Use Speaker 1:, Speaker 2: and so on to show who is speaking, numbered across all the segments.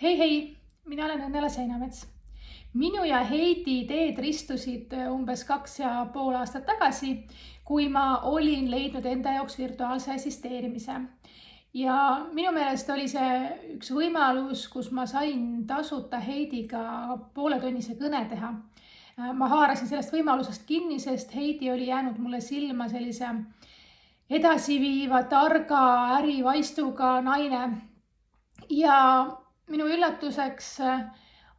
Speaker 1: Hei, mina olen Õnnela Seinamets. Minu ja Heidi teed ristusid umbes 2,5 aastat tagasi, kui ma olin leidnud enda jaoks virtuaalse assisteerimise. Ja minu meelest oli see üks võimalus, kus ma sain tasuta Heidiga pooletunnise kõne teha. Ma haarasin sellest võimalusest kinni, sest Heidi oli jäänud mulle silma sellise edasiviiva, targa, ärivaistuga naine. Ja minu üllatuseks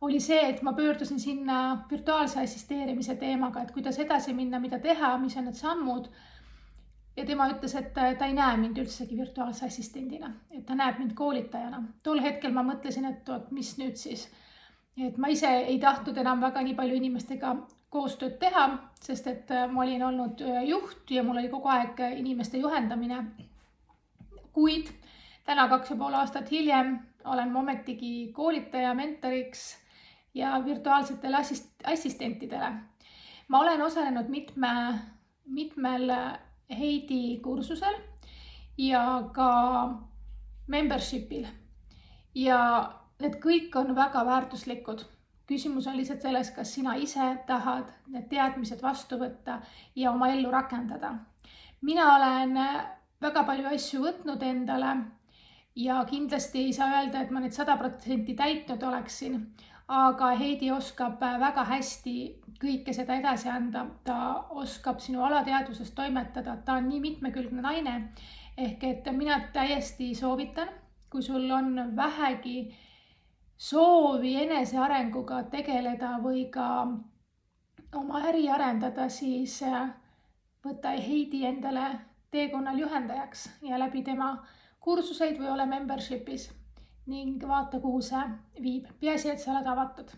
Speaker 1: oli see, et ma pöördusin sinna virtuaalse assisteerimise teemaga, et kuidas edasi minna, mida teha, mis on need sammud. Ja tema ütles, et ta ei näe mind üldsegi virtuaalse assistendina, et ta näeb mind koolitajana. Tol hetkel ma mõtlesin, et mis nüüd siis. Et ma ise ei tahtnud enam väga nii palju inimestega koostööd teha, sest et ma olin olnud juht ja mul oli kogu aeg inimeste juhendamine. Kuid täna 2,5 aastat hiljem olen ma ometigi koolitaja, mentoriks ja virtuaalsetele assistentidele. Ma olen osalenud mitmel Heidi kursusel ja ka membershipil. Ja need kõik on väga väärtuslikud. Küsimus on lihtsalt selles, kas sina ise tahad need teadmised vastu võtta ja oma ellu rakendada. Mina olen väga palju asju võtnud endale ja kindlasti ei saa öelda, et ma need 100% täitnud oleksin, aga Heidi oskab väga hästi kõike seda edasi anda. Ta oskab sinu alateadvusest toimetada, ta on nii mitmekülgne naine, ehk et mina täiesti soovitan, kui sul on vähegi soovi enesearenguga tegeleda või ka oma äri arendada, siis võta Heidi endale teekonnal juhendajaks ja läbi tema kursuseid või ole membershipis ning vaata, kuhu see viib. Peaasi, et sa oled avatud.